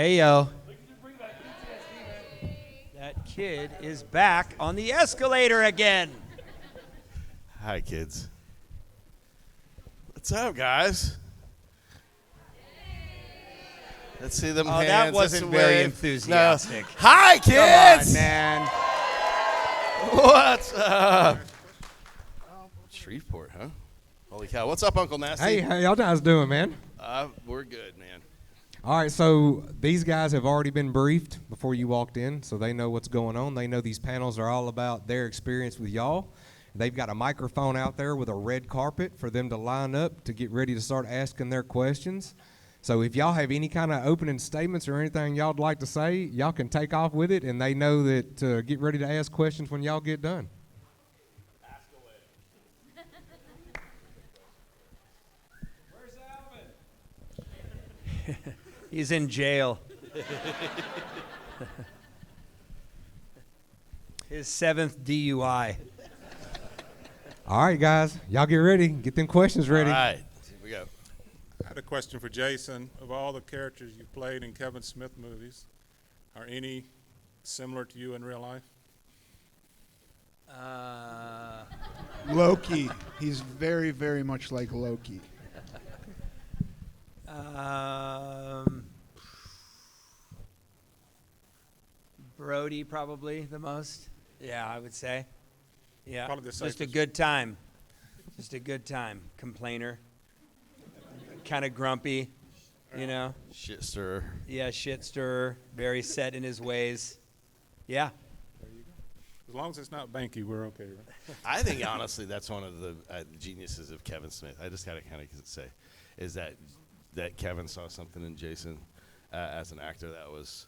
Hey-yo. That kid is back on the escalator again. Hi, kids. What's up, guys? Let's see them hands. That wasn't Let's very wave. enthusiastic. No. Hi, kids! Come on, man. What's up? Shreveport, huh? Holy cow. What's up, Uncle Nasty? Hey, how y'all guys doing, man? We're good, man. All right, so these guys have already been briefed before you walked in, so they know what's going on. They know these panels are all about their experience with y'all. They've got a microphone out there with a red carpet for them to line up to get ready to start asking their questions. So if y'all have any kind of opening statements or anything y'all'd like to say, y'all can take off with it, and they know that to get ready to ask questions when y'all get done. Ask away. Where's Alvin? He's in jail. His 7th DUI. All right, guys, y'all get ready. Get them questions ready. All right. Here we go. I had a question for Jason. Of all the characters you've played in Kevin Smith movies, are any similar to you in real life? Loki. He's very, very much like Loki. Brodie probably the most. Yeah, I would say. Yeah, Probably the just a safest. good time. Just a good time. Complainer. Kind of grumpy, you know. Shit stirrer. Yeah, shit stirrer. Very set in his ways. Yeah. As long as it's not Banky, we're okay, right? I think, honestly, that's one of the geniuses of Kevin Smith. I just got to kind of say, is that Kevin saw something in Jason as an actor that was,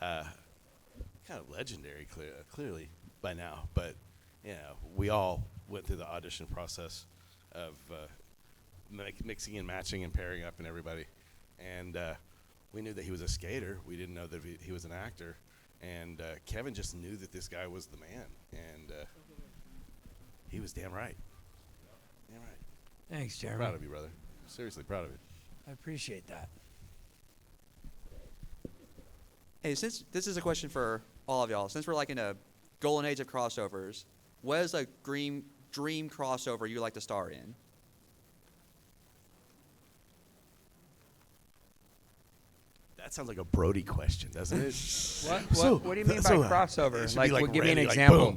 kind of legendary, clearly by now. But, we all went through the audition process of mixing and matching and pairing up and everybody. And we knew that he was a skater. We didn't know that he was an actor. And Kevin just knew that this guy was the man. And he was damn right. Damn right. Thanks, Jeremy. Proud of you, brother. Seriously proud of you. I appreciate that. Hey, since this is a question for all of y'all, since we're like in a golden age of crossovers, what is a dream crossover you'd like to star in? That sounds like a Brodie question, doesn't it? What do you mean by crossover? Like Give me an ready, example.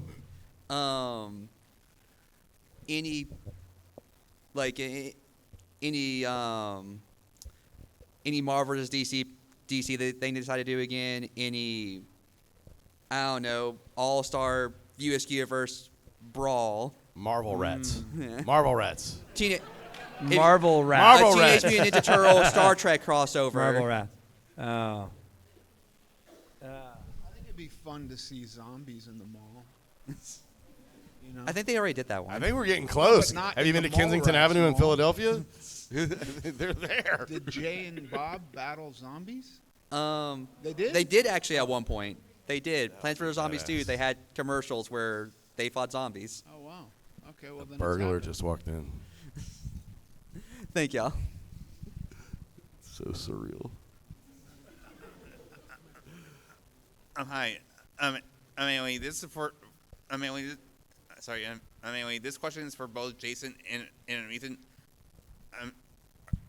Any Marvel versus DC that they decide to do again? Any, I don't know, all-star US Universe brawl? Marvel Rats. Yeah. Marvel Rats. Marvel Rat. Marvel Teenage Rat. Mutant Ninja Turtle Star Trek crossover. Marvel Rat. Oh. I think it'd be fun to see zombies in the mall. I think they already did that one. I think we're getting close. but not Have you in been to the Kensington Mallrats Avenue in mall. Philadelphia? They're there. Did Jay and Bob battle zombies? They did? They did actually at one point. They did. Plants vs. Zombies badass. 2, they had commercials where they fought zombies. Oh, wow. Okay, well, then it's Burglar happening. just walked in. Thank y'all. So surreal. Hi. This is for. This question is for both Jason and Ethan.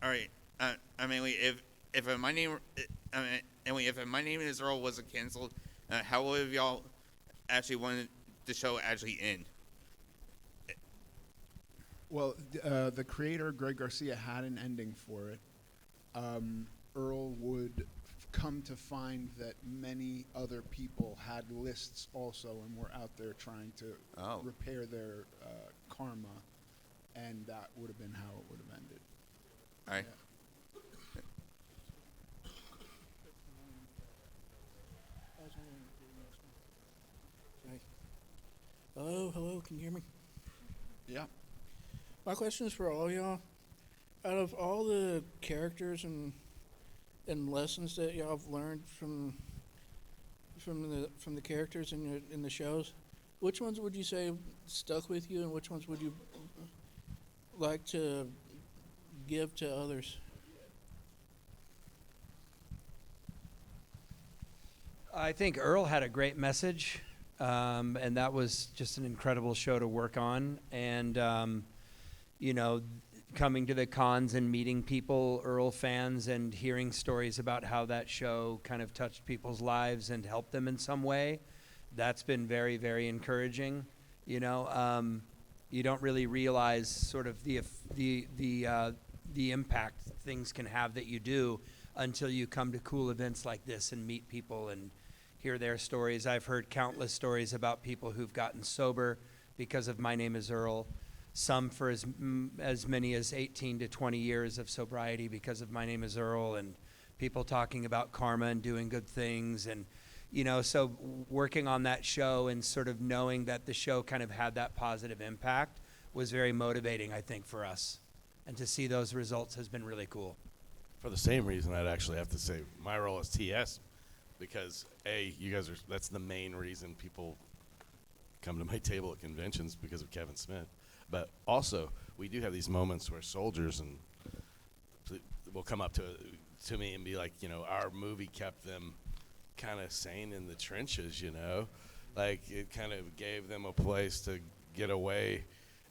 All right. If my name, if my name is Earl wasn't canceled, how would have y'all actually wanted the show actually end? Well, the creator, Greg Garcia, had an ending for it. Earl would come to find that many other people had lists also and were out there trying to repair their karma, and that would have been how it would have ended. All right. Hello, can you hear me? Yeah. My question is for all y'all. Out of all the characters and lessons that y'all have learned from the characters in the shows, which ones would you say stuck with you, and which ones would you like to give to others? I think Earl had a great message, and that was just an incredible show to work on. And, you know, coming to the cons and meeting people, Earl fans, and hearing stories about how that show kind of touched people's lives and helped them in some way, that's been very, very encouraging. You know, you don't really realize sort of the impact things can have that you do until you come to cool events like this and meet people and hear their stories. I've heard countless stories about people who've gotten sober because of My Name is Earl, some for as many as 18 to 20 years of sobriety because of My Name is Earl, and people talking about karma and doing good things. And, you know, so working on that show and sort of knowing that the show kind of had that positive impact was very motivating, I think, for us. And to see those results has been really cool. For the same reason, I'd actually have to say my role is TS, because you guys are, that's the main reason people come to my table at conventions, because of Kevin Smith. But also, we do have these moments where soldiers will come up to me and be like, you know, our movie kept them kind of sane in the trenches, you know, like it kind of gave them a place to get away.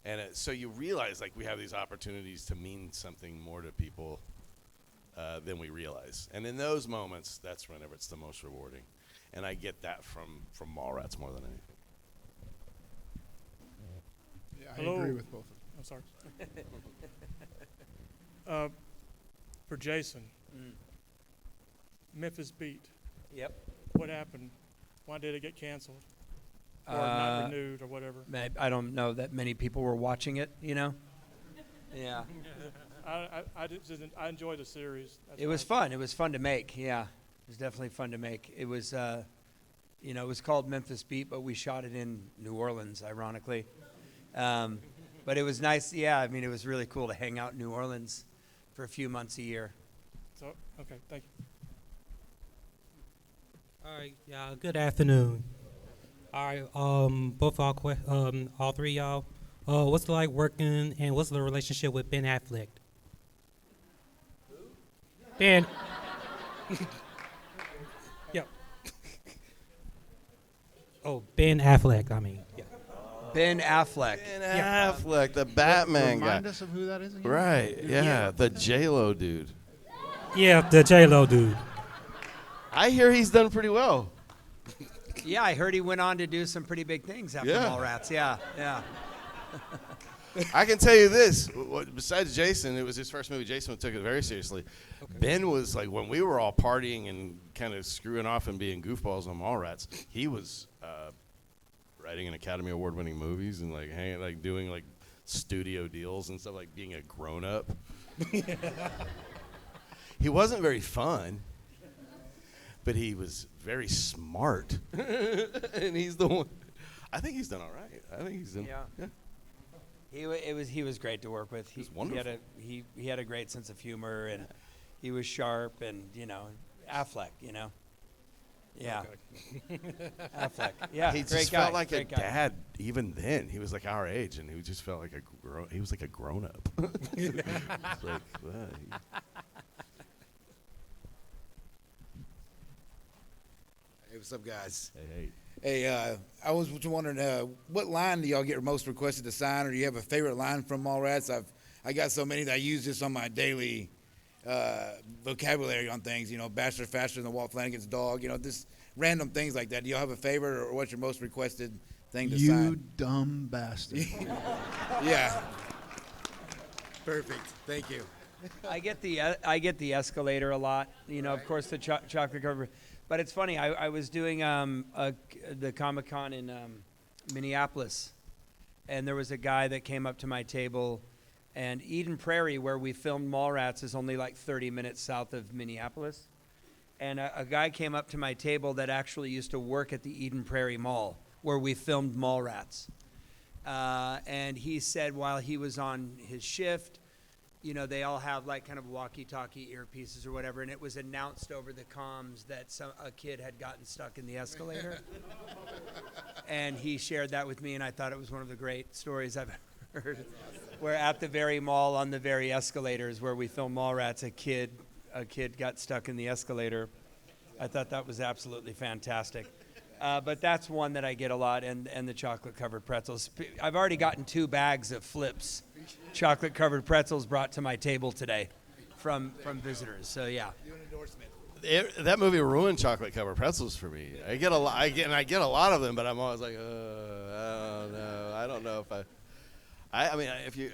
And so you realize, like, we have these opportunities to mean something more to people than we realize. And in those moments, that's whenever it's the most rewarding. And I get that from Mallrats more than anything. Yeah, I Hello. agree with both of I'm sorry. For Jason, Memphis Beat. Yep. What happened? Why did it get canceled? Or not renewed or whatever? I don't know that many people were watching it, you know? Yeah. I enjoyed the series. That's It was why fun. It was fun to make, yeah. It was definitely fun to make. It was, you know, it was called Memphis Beat, but we shot it in New Orleans, ironically. But it was nice, yeah. I mean, it was really cool to hang out in New Orleans for a few months a year. So, okay, thank you. All right, y'all. Good afternoon. All right, both y'all, all three y'all. What's it like working, and what's the relationship with Ben Affleck? Ben. Yep. Oh, Ben Affleck. I mean, yeah. Ben Affleck. Ben Affleck, the Batman guy. Remind us of who that is again? Right, yeah, the J-Lo dude. Yeah, the J-Lo dude. I hear he's done pretty well. Yeah, I heard he went on to do some pretty big things after Yeah. Mallrats. Yeah, yeah. I can tell you this, besides Jason, it was his first movie. Jason took it very seriously. Okay. Ben was like, when we were all partying and kind of screwing off and being goofballs on Mallrats, he was writing an Academy Award winning movies and like hanging, like doing like studio deals and stuff, like being a grown up. He wasn't very fun, but he was very smart. And he's the one. I think he's done all right. I think he's done. Yeah. He was great to work with. He's wonderful. He had a great sense of humor, and he was sharp, and you know, Affleck, you know. Yeah. Okay. Affleck. Yeah. He great just guy, felt like a great guy. dad even then. He was like our age, and he just felt like he was like a grown up. It's like, wow, Hey, what's up, guys? hey. Hey, I was wondering, what line do y'all get most requested to sign, or do you have a favorite line from Mallrats? I got so many that I use this on my daily vocabulary on things. You know, Bachelor faster than Walt Flanagan's dog. You know, just random things like that. Do y'all have a favorite, or what's your most requested thing to You sign? dumb bastard. Yeah. Perfect. Thank you. I get the escalator a lot. You know, of course, the chocolate cover. But it's funny. I was doing the Comic-Con in Minneapolis, and there was a guy that came up to my table. And Eden Prairie, where we filmed Mallrats, is only like 30 minutes south of Minneapolis. And a guy came up to my table that actually used to work at the Eden Prairie Mall, where we filmed Mallrats. And he said while he was on his shift, you know, they all have like kind of walkie-talkie earpieces or whatever, and it was announced over the comms that a kid had gotten stuck in the escalator. And he shared that with me, and I thought it was one of the great stories I've heard. Where at the very mall, on the very escalators where we filmed Mallrats, a kid got stuck in the escalator. I thought that was absolutely fantastic. But that's one that I get a lot, and the chocolate-covered pretzels. I've already gotten 2 bags of Flips chocolate-covered pretzels brought to my table today from visitors. So yeah. That movie ruined chocolate-covered pretzels for me. I get a lot of them, but I'm always like, I don't know if I mean, if you,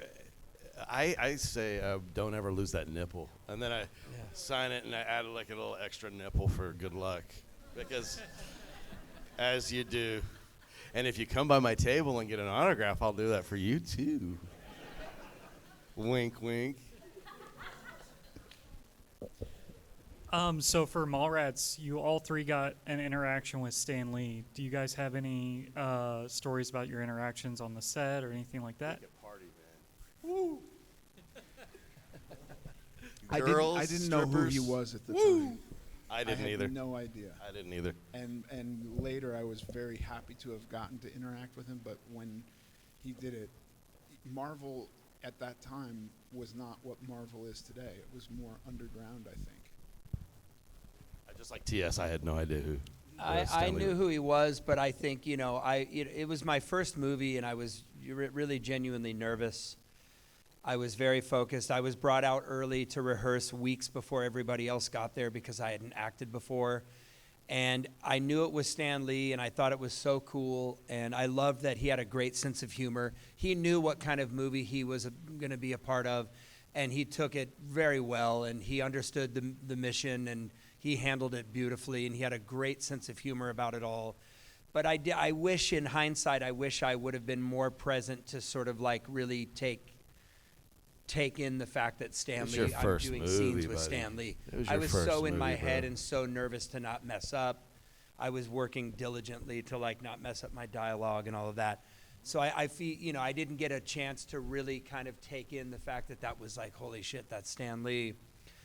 I say don't ever lose that nipple, and then I sign it and I add like a little extra nipple for good luck, because as you do, and if you come by my table and get an autograph, I'll do that for you too. Wink, wink. So for Mallrats, you all 3 got an interaction with Stan Lee. Do you guys have any stories about your interactions on the set or anything like that? Party, man. Woo. I Girls, didn't know who he strippers. was at the time. I didn't either. No idea. I didn't either. And later I was very happy to have gotten to interact with him, but when he did it, Marvel at that time was not what Marvel is today. It was more underground, I think. Just like TS, I had no idea who. I knew who he was, but I think, it was my first movie, and I was really genuinely nervous. I was very focused. I was brought out early to rehearse weeks before everybody else got there because I hadn't acted before. And I knew it was Stan Lee, and I thought it was so cool, and I loved that he had a great sense of humor. He knew what kind of movie he was going to be a part of, and he took it very well, and he understood the mission, and he handled it beautifully, and he had a great sense of humor about it all. But I wish, in hindsight, I would have been more present to sort of like really take in the fact that Stan Lee, I'm doing scenes with Stan Lee. I was so in my head and so nervous to not mess up. I was working diligently to like not mess up my dialogue and all of that. So I feel, I didn't get a chance to really kind of take in the fact that was like, holy shit, that's Stan Lee.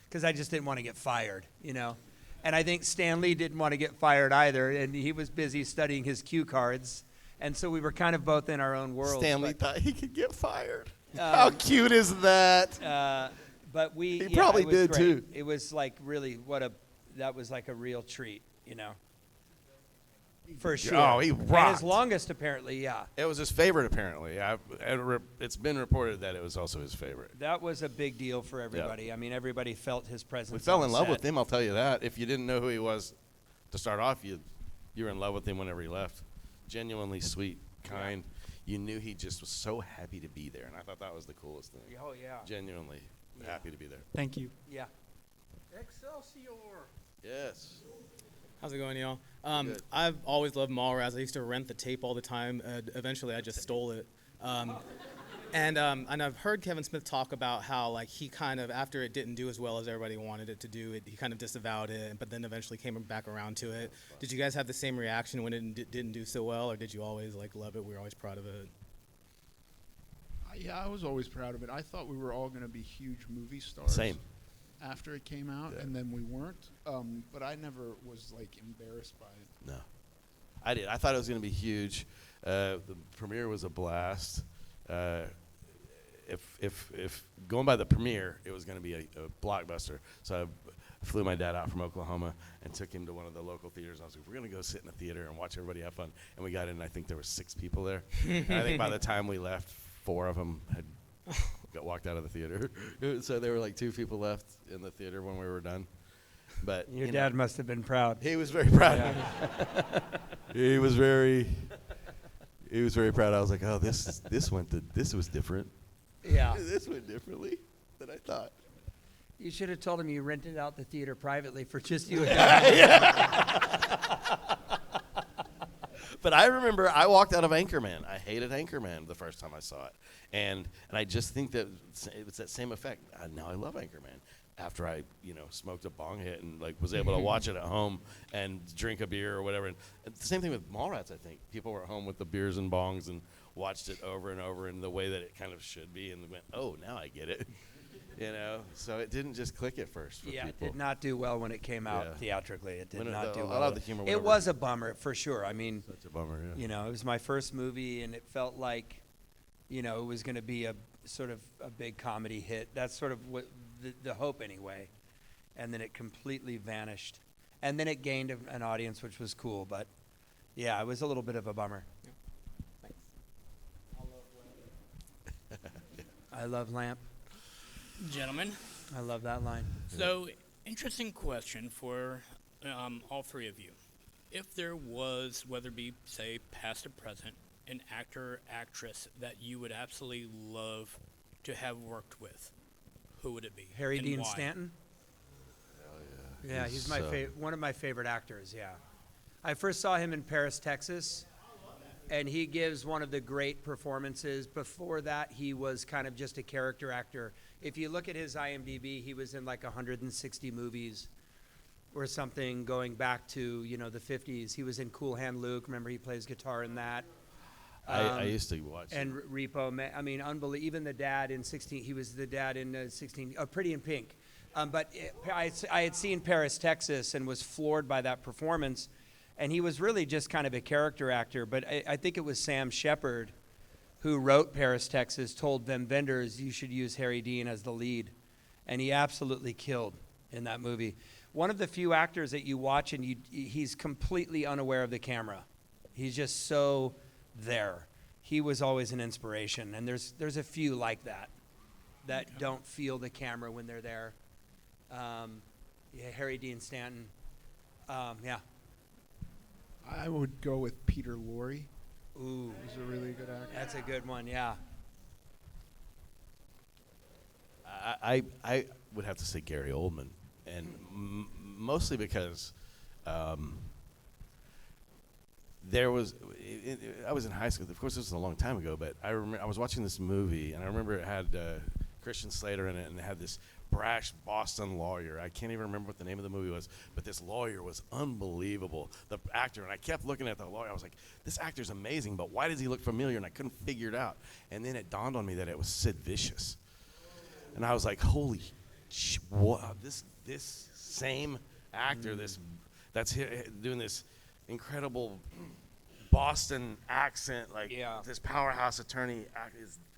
Because I just didn't want to get fired, And I think Stan Lee didn't want to get fired either, and he was busy studying his cue cards. And so we were kind of both in our own worlds. Stan Lee thought he could get fired. How cute is that? But he probably did great. too. It was like really that was like a real treat, For sure. Oh, he And rocked. his longest, apparently, yeah. It was his favorite, apparently. It's been reported that it was also his favorite. That was a big deal for everybody. Yeah. I mean, everybody felt his presence. We fell in love set. with him, I'll tell you that. If you didn't know who he was to start off, you were in love with him whenever he left. Genuinely sweet, kind. Yeah. You knew he just was so happy to be there, and I thought that was the coolest thing. Oh, yeah. Genuinely happy to be there. Thank you. Yeah. Excelsior. Yes. How's it going, y'all? I've always loved Mallrats. I used to rent the tape all the time. Eventually, I just stole it. And I've heard Kevin Smith talk about how, like, he kind of, after it didn't do as well as everybody wanted it to do, he kind of disavowed it, but then eventually came back around to it. Did you guys have the same reaction when it didn't do so well, or did you always, like, love it? We were always proud of it. Yeah, I was always proud of it. I thought we were all going to be huge movie stars. Same. After it came out, and then we weren't. But I never was, like, embarrassed by it. No. I did. I thought it was going to be huge. The premiere was a blast. If going by the premiere, it was going to be a blockbuster. So I flew my dad out from Oklahoma and took him to one of the local theaters. I was like, we're going to go sit in a theater and watch everybody have fun. And we got in, and I think there were 6 people there. And I think by the time we left, 4 of them had got walked out of the theater. So there were like 2 people left in the theater when we were done. But your dad must have been proud. He was very proud. Yeah. He was very proud. I was like, oh, this was different. Yeah. This went differently than I thought. You should have told him you rented out the theater privately for just you and Dad. But I remember I walked out of Anchorman. I hated Anchorman the first time I saw it. And I just think that it's that same effect. Now I love Anchorman. After I, smoked a bong hit and like was able to watch it at home and drink a beer or whatever. And the same thing with Mallrats, I think. People were at home with the beers and bongs and watched it over and over in the way that it kind of should be and went, oh, now I get it. So it didn't just click at first for people. It did not do well when it came out theatrically. It did not do well. I love the humor. It was a bummer, for sure. I mean, such a bummer, yeah. It was my first movie, and it felt like, it was going to be a sort of a big comedy hit. That's sort of what the hope anyway. And then it completely vanished. And then it gained an audience, which was cool. But yeah, it was a little bit of a bummer. I love Lamp. Gentlemen, I love that line. so interesting question for all three of you. If there was, whether it be, say, past or present, an actor or actress that you would absolutely love to have worked with, who would it be? Harry and Dean why? Stanton. Hell yeah. Yeah, he's my one of my favorite actors. Yeah, I first saw him in Paris, Texas, and he gives one of the great performances. Before that, he was kind of just a character actor. If you look at his IMDb, he was in like 160 movies or something going back to, the 50s. He was in Cool Hand Luke. Remember, he plays guitar in that. I used to watch and Repo Man. I mean, unbelievable. Even the dad in 16. He was the dad in 16. Pretty in Pink. I had seen Paris, Texas, and was floored by that performance. And he was really just kind of a character actor. But I think it was Sam Shepard, who wrote Paris, Texas, told Wim Wenders, you should use Harry Dean as the lead. And he absolutely killed in that movie. One of the few actors that you watch and he's completely unaware of the camera. He's just so there. He was always an inspiration. And there's a few like that don't feel the camera when they're there. Harry Dean Stanton. Yeah. I would go with Peter Lorre. Ooh. He's a really good actor. That's a good one, yeah. I would have to say Gary Oldman, and mostly because there was I was in high school. Of course, this was a long time ago, but I remember I was watching this movie, and I remember it had Christian Slater in it, and it had this brash Boston lawyer. I can't even remember what the name of the movie was, but this lawyer was unbelievable, the actor. And I kept looking at the lawyer. I was like, this actor's amazing, but why does he look familiar? And I couldn't figure it out. And then it dawned on me that it was Sid Vicious. And I was like, holy what? This same actor, that's doing this incredible Boston accent, like this powerhouse attorney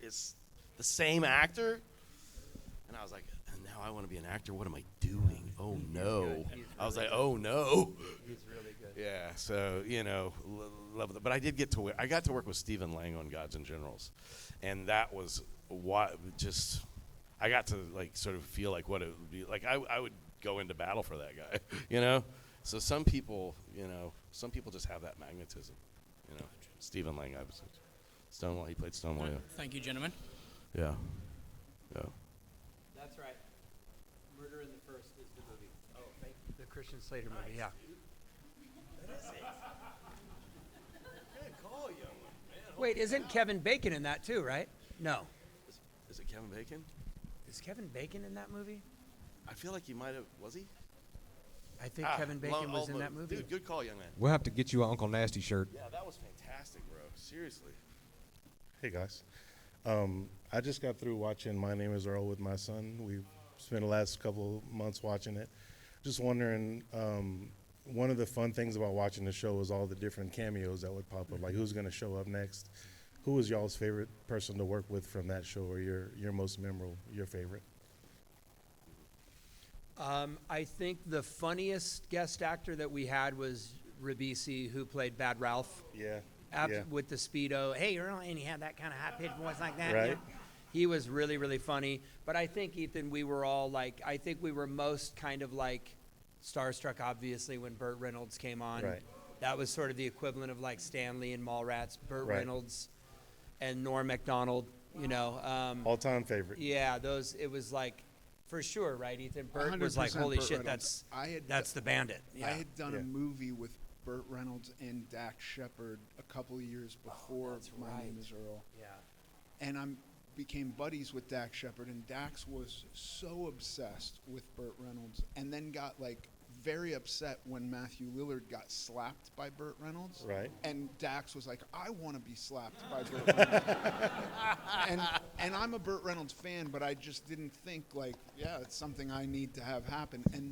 is the same actor. And I was like, now I want to be an actor. What am I doing? Oh no! I was like, oh no. He's really good. Yeah. So love it. But I got to work with Stephen Lang on Gods and Generals, and that was what I got to sort of feel like what it would be like. I would go into battle for that guy. So some people just have that magnetism. Stephen Lang, obviously. Stonewall. He played Stonewall. Yeah. Thank you, gentlemen. Yeah. Yeah. That's right. Murder in the First is the movie. Oh, the Christian Slater movie, yeah. That is it. Good call, young man. Wait, isn't Kevin Bacon in that too, right? No. Is it Kevin Bacon? Is Kevin Bacon in that movie? I feel like he might have. Was he? I think Kevin Bacon was in that movie. Dude, good call, young man. We'll have to get you an Uncle Nasty shirt. Yeah, that was fantastic, bro. Seriously. Hey, guys. I just got through watching My Name is Earl with my son. We've spent the last couple of months watching it. Just wondering, one of the fun things about watching the show was all the different cameos that would pop up, like who's going to show up next. Who was y'all's favorite person to work with from that show, or your most memorable, your favorite? I think the funniest guest actor that we had was Ribisi, who played Bad Ralph. Yeah. With the Speedo. Hey, Earl, and he had that kind of high-pitched voice like that. Right. He was really, really funny. But I think, Ethan, we were all I think we were most kind of starstruck, obviously, when Burt Reynolds came on. Right. That was sort of the equivalent of Stanley and Mallrats, Burt Right. Reynolds and Norm Macdonald, All-time favorite. Yeah, it was for sure, right, Ethan? Burt was 100% holy Burt shit, Reynolds. that's the bandit. Yeah. I had done a movie with Burt Reynolds and Dax Shepard a couple of years before My Name is Earl. Yeah. And I became buddies with Dax Shepard, and Dax was so obsessed with Burt Reynolds, and then got very upset when Matthew Lillard got slapped by Burt Reynolds. Right. And Dax was like, I want to be slapped by Burt Reynolds. and I'm a Burt Reynolds fan, but I just didn't think it's something I need to have happen. And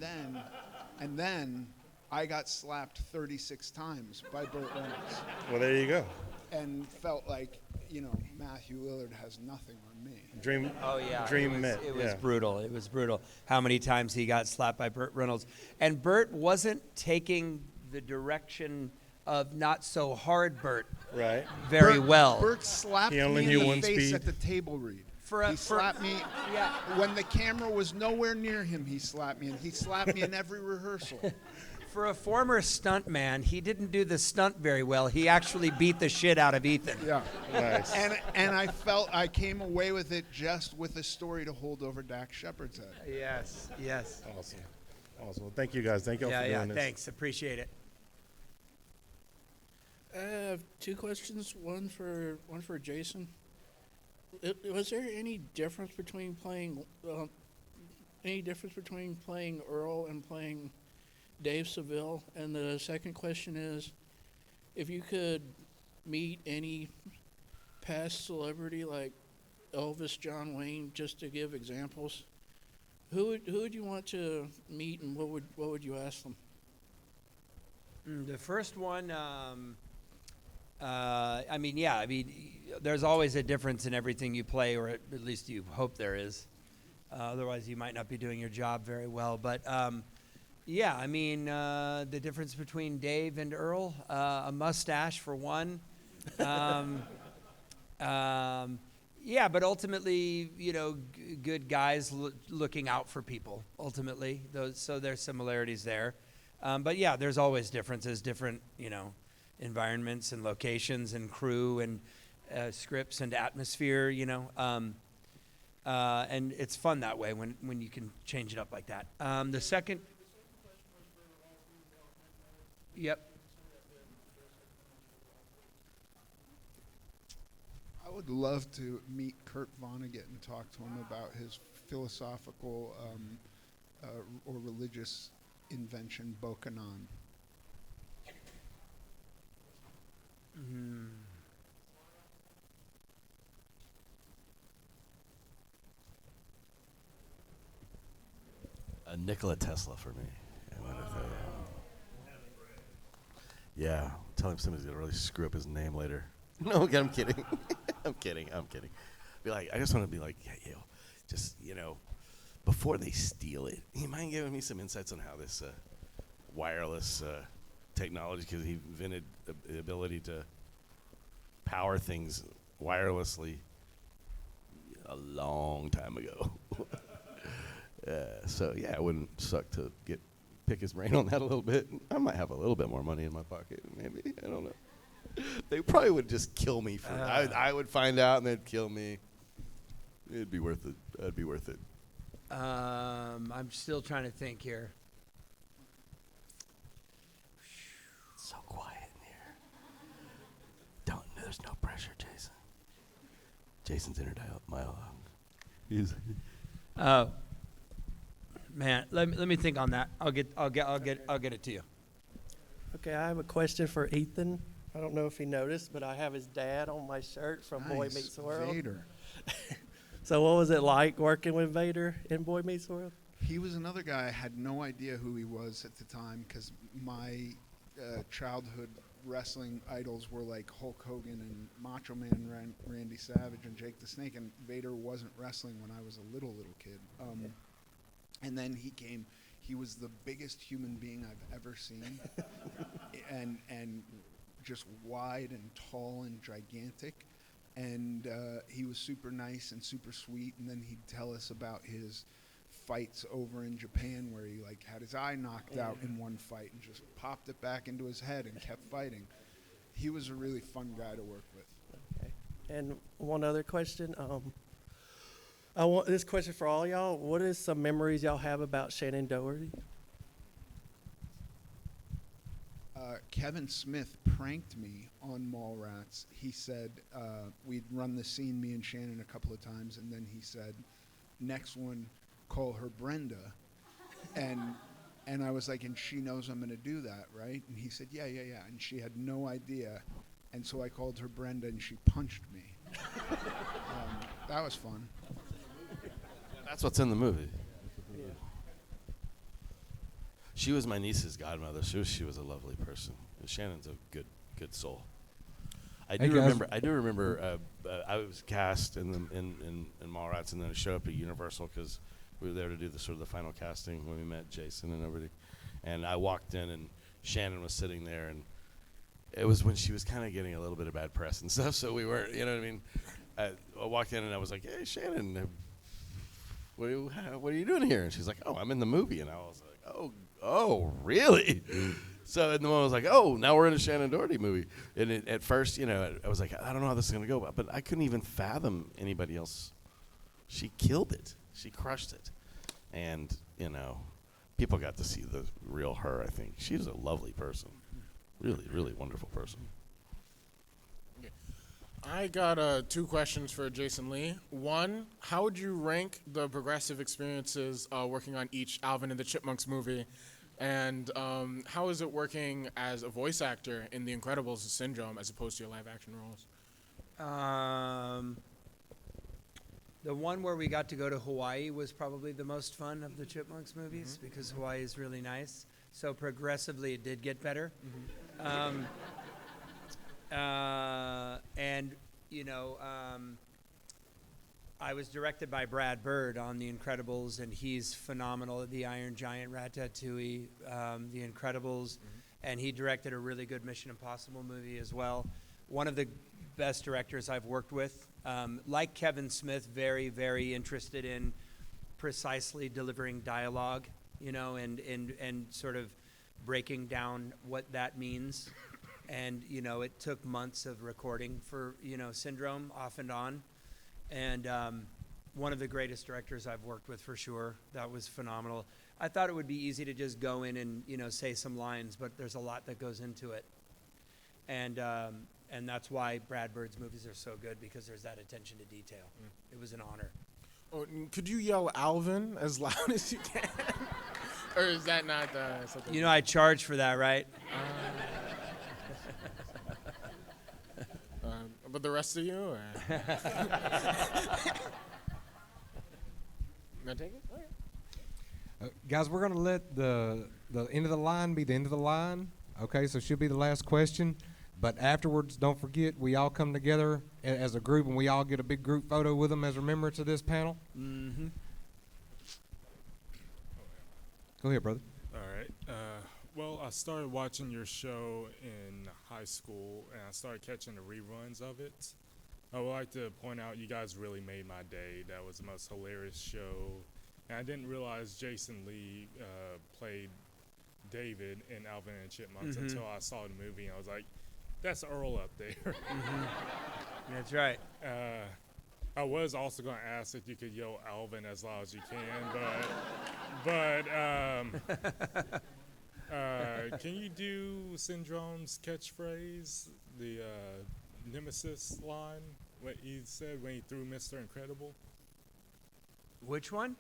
then I got slapped 36 times by Burt Reynolds. Well, there you go. And felt like Matthew Lillard has nothing on me. Dream. Oh yeah, Dream it was yeah. brutal. It was brutal. How many times he got slapped by Burt Reynolds, and Burt wasn't taking the direction of not so hard Burt Right. very Bert, well. Bert slapped He only me knew in one the face speed. at the table read. For He slapped me. Yeah. When the camera was nowhere near him, he slapped me, and he slapped me in every rehearsal. For a former stunt man, he didn't do the stunt very well. He actually beat the shit out of Ethan. Yeah. Nice. And I felt I came away with it just with a story to hold over Dax Shepard's head. Yes. Yes. Awesome. Awesome. Well, thank you guys. Thank you all Yeah. for Yeah. doing this. Thanks. Appreciate it. I have two questions. One for Jason. Was there any difference between playing Earl and playing Dave Seville? And the second question is, if you could meet any past celebrity like Elvis, John Wayne, just to give examples, who would you want to meet, and what would you ask them? The first one, there's always a difference in everything you play, or at least you hope there is. Otherwise, you might not be doing your job very well. But the difference between Dave and Earl, a mustache for one. But ultimately, good guys looking out for people. Ultimately, so there's similarities there. There's always differences, different, environments and locations and crew and scripts and atmosphere, and it's fun that way when you can change it up like that. The second, yep. I would love to meet Kurt Vonnegut and talk to him about his philosophical or religious invention, Bokanon. Nikola Tesla for me. Yeah, tell him somebody's gonna really screw up his name later. No, I'm kidding. I'm kidding. Be like, I just want to be like, yeah, just before they steal it, you mind giving me some insights on how this wireless technology, because he invented the ability to power things wirelessly a long time ago. It wouldn't suck to pick his brain on that a little bit. I might have a little bit more money in my pocket, maybe. I don't know. They probably would just kill me for it. I would find out and they'd kill me. It'd be worth it. That'd be worth it. I'm still trying to think here. It's so quiet in here. There's no pressure, Jason. Jason's inner monologue. Oh, man, let me think on that. I'll get it to you. Okay, I have a question for Ethan. I don't know if he noticed, but I have his dad on my shirt from Boy Meets World. Vader. So what was it like working with Vader in Boy Meets World? He was another guy. I had no idea who he was at the time because my childhood wrestling idols were like Hulk Hogan and Macho Man Randy Savage and Jake the Snake, and Vader wasn't wrestling when I was a little kid. And then he came. He was the biggest human being I've ever seen, and just wide and tall and gigantic. And he was super nice and super sweet. And then he'd tell us about his fights over in Japan where he had his eye knocked out in one fight and just popped it back into his head and kept fighting. He was a really fun guy to work with. Okay. And one other question. I want this question for all y'all. What is some memories y'all have about Shannon Doherty? Kevin Smith pranked me on Mallrats. He said we'd run the scene, me and Shannon, a couple of times, and then he said, next one, call her Brenda. And I was like, and she knows I'm going to do that, right? And he said, yeah. And she had no idea. And so I called her Brenda, and she punched me. That was fun. That's what's in the movie. She was my niece's godmother. She was a lovely person. Shannon's a good soul. I Hey, do guys. remember. I do remember. I was cast in Mallrats, and then I showed up at Universal because we were there to do the sort of the final casting when we met Jason and everybody. And I walked in, and Shannon was sitting there, and it was when she was kind of getting a little bit of bad press and stuff. So we weren't, you know what I mean. I walked in, and I was like, "Hey, Shannon, what are you doing here?" And she's like, "Oh, I'm in the movie." And I was like, "Oh, really?" So and the one was like, "Oh, now we're in a Shannon Doherty movie." And at first, you know, I was like, "I don't know how this is gonna go," but I couldn't even fathom anybody else. She killed it. She crushed it, and you know, people got to see the real her. I think she's a lovely person, really, really wonderful person. I got 2 questions for Jason Lee. One, how would you rank the progressive experiences working on each Alvin and the Chipmunks movie? And how is it working as a voice actor in The Incredibles syndrome as opposed to your live action roles? The one where we got to go to Hawaii was probably the most fun of the Chipmunks movies because Hawaii is really nice. So progressively it did get better. And, you know, I was directed by Brad Bird on The Incredibles, and he's phenomenal. The Iron Giant, Ratatouille, The Incredibles, and he directed a really good Mission Impossible movie as well. One of the best directors I've worked with. Like Kevin Smith, very, very interested in precisely delivering dialogue, you know, and sort of breaking down what that means. And, you know, it took months of recording for, you know, Syndrome off and on. And one of the greatest directors I've worked with for sure. That was phenomenal. I thought it would be easy to just go in and, you know, say some lines, but there's a lot that goes into it. And that's why Brad Bird's movies are so good, because there's that attention to detail. It was an honor. Oh, could you yell Alvin as loud as you can? Or is that not something? You know, I charge for that, right? But the rest of you? Or? No, take it? Okay. Guys, we're going to let the end of the line be the end of the line. Okay, so she'll be the last question. But afterwards, don't forget, we all come together as a group, and we all get a big group photo with them as a member to this panel. Mm-hmm. Go ahead, brother. All right. Well, I started watching your show in high school, and I started catching the reruns of it. I would like to point out you guys really made my day. That was the most hilarious show. And I didn't realize Jason Lee played David in Alvin and the Chipmunks until I saw the movie, and I was like, that's Earl up there. That's right. I was also going to ask if you could yell Alvin as loud as you can, but can you do Syndrome's catchphrase, the Nemesis line, what he said when he threw Mr. Incredible? Which one?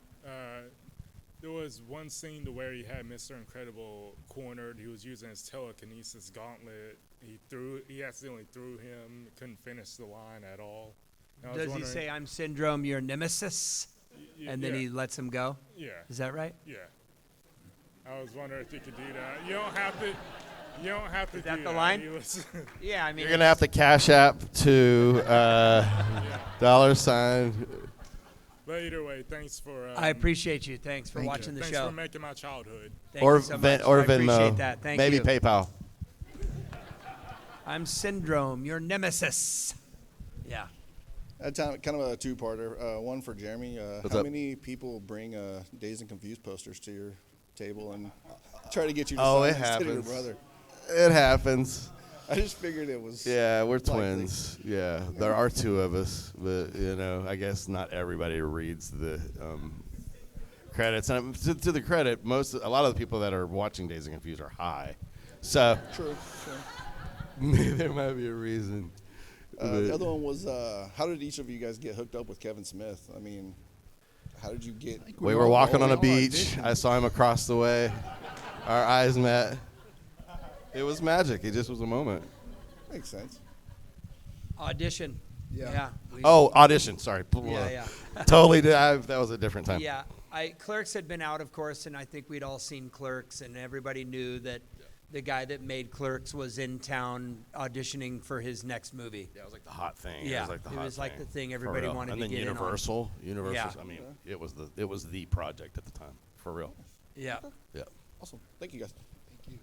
There was one scene to where he had Mr. Incredible cornered. He was using his telekinesis gauntlet. He accidentally threw him. Couldn't finish the line at all. Does he say, "I'm Syndrome, your nemesis," and then he lets him go? Yeah. Is that right? Yeah. I was wondering if you could do that. You don't have to. You don't have to. Is that do the that. line? He was Yeah, I mean, You're gonna have to cash app to $. But either way, thanks for. I appreciate you. Thanks for watching the Thanks show. for making my childhood. Thank you so much. Or I Venmo. appreciate that. Thank Maybe you. PayPal. I'm Syndrome, your nemesis. Yeah. Kind of a two-parter. One for Jeremy. What's How up? many people bring Dazed and Confused posters to your table and try to get you to Oh, sign it instead of your happens. brother? It happens. I just figured it was. Yeah, we're likely. twins. Yeah, there are 2 of us, but you know, I guess not everybody reads the credits. And to the credit, a lot of the people that are watching Dazed and Confused are high, so True. there might be a reason. The other one was, how did each of you guys get hooked up with Kevin Smith? I mean, how did you get? We were walking on a beach. I saw him across the way. Our eyes met. It was magic. It just was a moment. Makes sense. Audition. Yeah. Audition. Sorry. Yeah. Totally. That was a different time. Yeah. Clerks had been out, of course, and I think we'd all seen Clerks, and everybody knew that the guy that made Clerks was in town auditioning for his next movie. Yeah, it was like the hot thing. Yeah, it was like the hot thing. the thing For everybody real. wanted and to then get Universal, in on. Universal. I mean, it was the project at the time, for real. Yeah. Yeah. Awesome. Thank you guys. Thank you.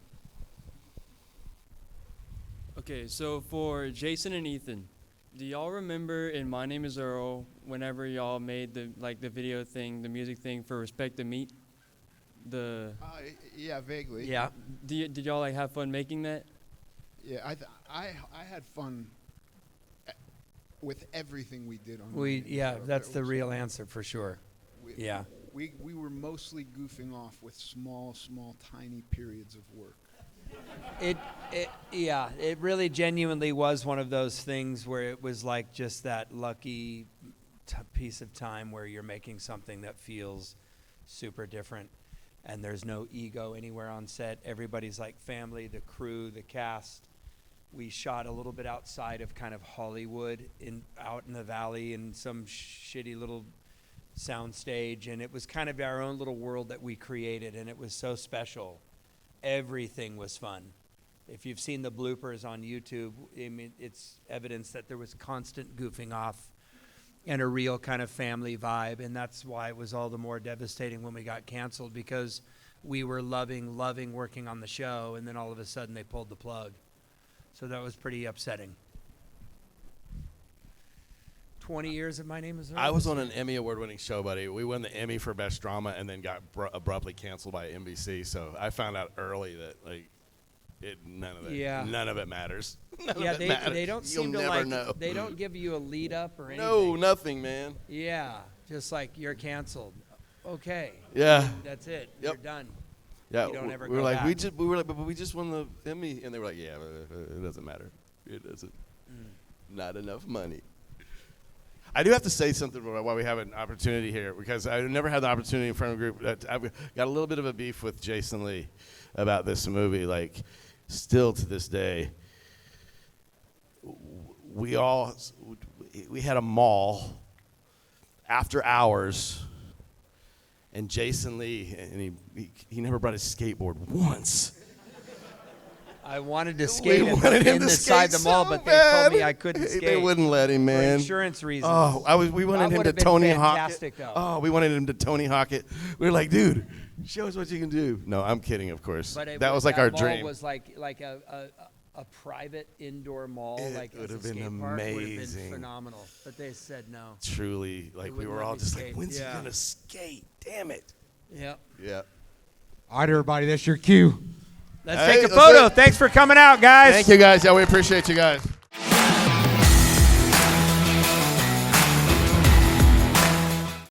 Okay, so for Jason and Ethan, do y'all remember in My Name Is Earl whenever y'all made the video thing, the music thing for Respect the Meat? Yeah, vaguely. Yeah. Did y'all like have fun making that? Yeah, I had fun with everything we did on. That's the real answer for sure. Yeah. We were mostly goofing off with small, tiny periods of work. It really genuinely was one of those things where it was like just that lucky piece of time where you're making something that feels super different. And there's no ego anywhere on set. Everybody's like family, the crew, the cast. We shot a little bit outside of kind of Hollywood, out in the valley in some shitty little sound stage. And it was kind of our own little world that we created. And it was so special. Everything was fun. If you've seen the bloopers on YouTube, I mean, it's evidence that there was constant goofing off and a real kind of family vibe, and that's why it was all the more devastating when we got canceled, because we were loving working on the show, and then all of a sudden they pulled the plug. So that was pretty upsetting. 20 years of My Name Is Earl? I was on an Emmy award-winning show, buddy. We won the Emmy for Best Drama and then got abruptly canceled by NBC, so I found out early that, like, none of it matters. They don't seem You'll to never like. know. They don't give you a lead up or anything. No, nothing, man. Yeah, just like you're canceled. Okay. Yeah. That's it. Yep. You're done. Yeah, You don't ever we were go like, back. but we just won the Emmy, and they were like, yeah, it doesn't matter. It doesn't. Not enough money. I do have to say something while we have an opportunity here, because I never had the opportunity in front of a group. I've got a little bit of a beef with Jason Lee about this movie. Like, still to this day, we had a mall after hours, and Jason Lee, and he never brought his skateboard once. I wanted to skate wanted him to inside skate the mall, so but bad. they told me I couldn't skate. They wouldn't let him, man. For insurance reasons. Oh, we wanted That him would to have been Tony Hawk fantastic, it. though. Oh, we wanted him to Tony Hawk it. We were like, dude, show us what you can do. No, I'm kidding, of course. But That was like our mall dream. was like a private indoor mall, It would have been skate park, would have been amazing. phenomenal. But they said no. Truly, They like, we wouldn't were let all me just skate. like, when's Yeah. he gonna skate? Damn it. Yep. Yeah. All right, everybody, that's your cue. Let's take a photo. Thanks for coming out, guys. Thank you, guys. Yeah, we appreciate you guys.